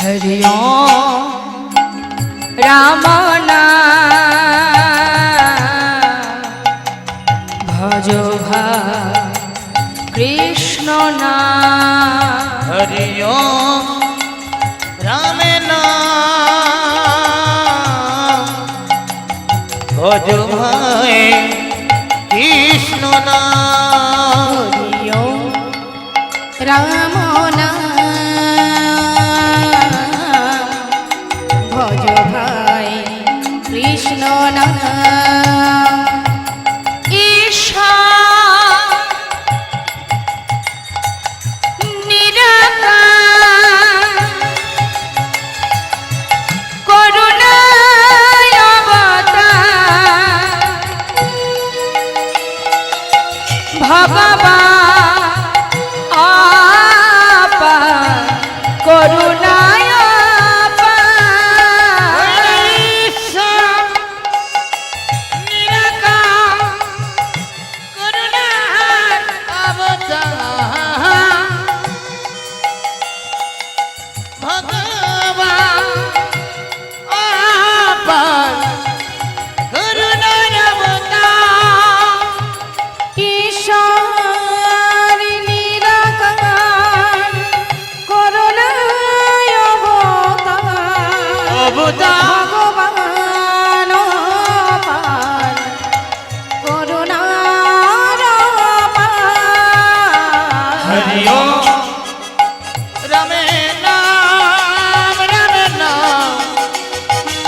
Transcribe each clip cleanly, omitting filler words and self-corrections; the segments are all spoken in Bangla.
हरि ओम राम नाम भजो कृष्ण नाम हरि ओम राम नाम भजो भाई कृष्ण नाम हरि ओम राम नाम भजो भाई कृष्ण नाम ईशा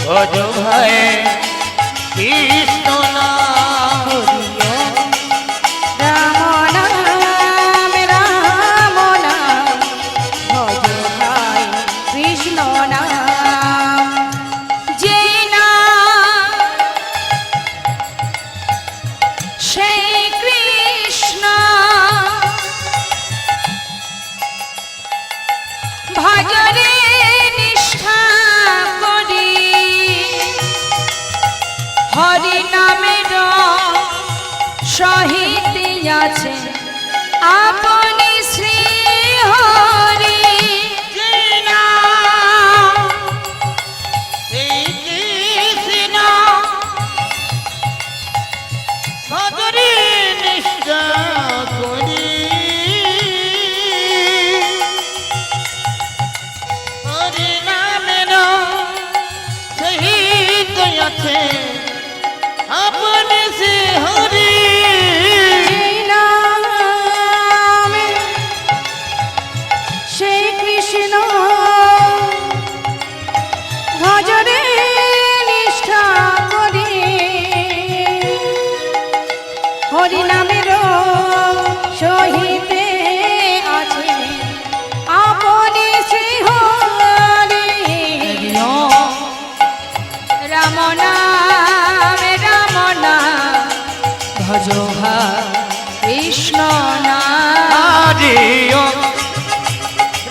भजो भाई कृष्ण नाम राम नाम भजो भाई कृष्ण नाम जे नाम সেই কৃষ্ণ ভজরে নিষ্ঠা করি হরি নামের সহিত আছে আপনি শ্রী হরি अपने से हरि সেই কৃষ্ণ ভজরে নিষ্ঠা করি হরি নামের সহিতে আছে আপনি শ্রী হরি রাম নাম ভজো কৃষ্ণ নাম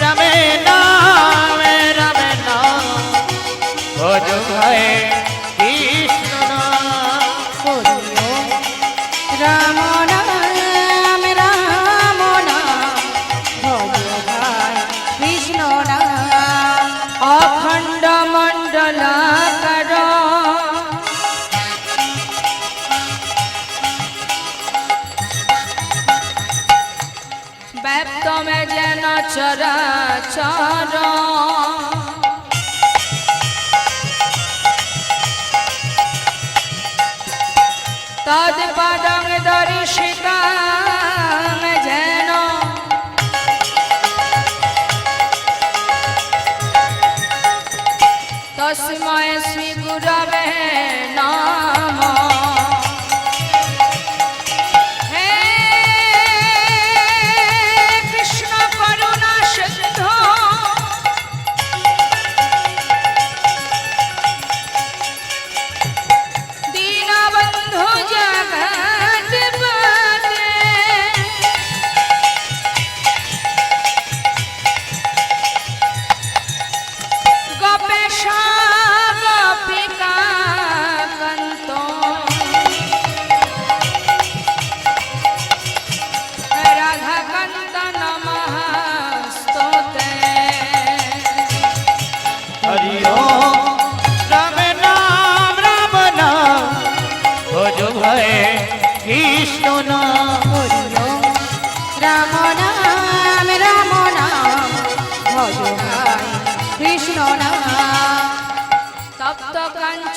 राम नाम भजो भाई कृष्ण नाम राम नाम भजो भाई कृष्ण नाम अखंड मंडलाकार व्याप्त में जन चराचर तद पदं दर्शिता जेन तस्मै श्री गुरवे नमः दीनबंधु जगत पते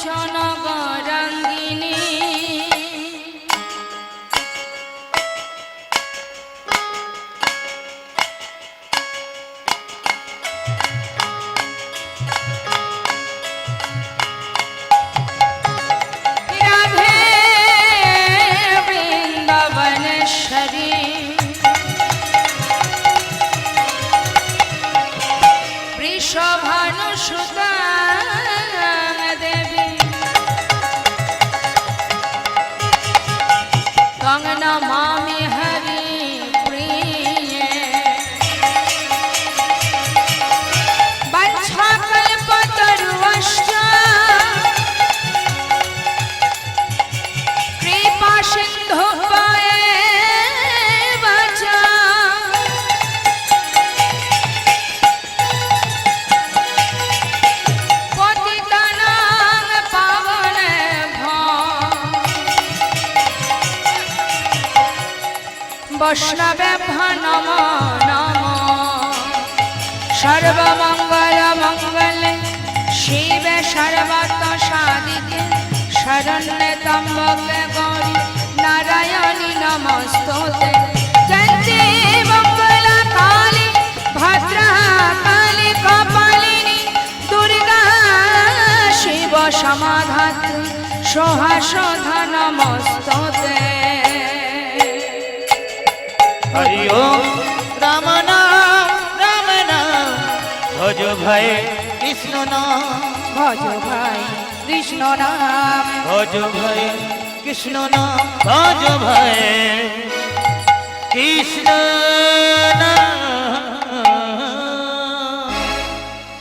কাঞ্চন গৌরাঙ্গিনী রাধে বৃন্দাবনেশ্বরী বৃষভানুসুতা দেবী তং নমামি হরি প্রিয়ে বঞ্ছাকল্পতরুশ্চ কৃপা সিন্ধুভ্যেব চ পতিতানাং পাবনেভ্যো বৈষ্ণবেভ্যো নমো নমো সর্বমঙ্গলমঙ্গলে শিবে সর্বত সাধিকে শরণ্যে ত্র্যম্বকে গৌরী নারায়ণী নমস্তুতে জয়ন্তি মঙ্গলা কালী ভদ্রা কালী কপালিনী দুর্গা শিব সমাধাত্রী সহাসধা নমস্তুতে হরি ওম রাম নাম ভজ ভয়ে কৃষ্ণ নাম ভজ ভাই কৃষ্ণ নাম ভজ ভয়ে কৃষ্ণ নাম ভজ ভয়ে কৃষ্ণ নাম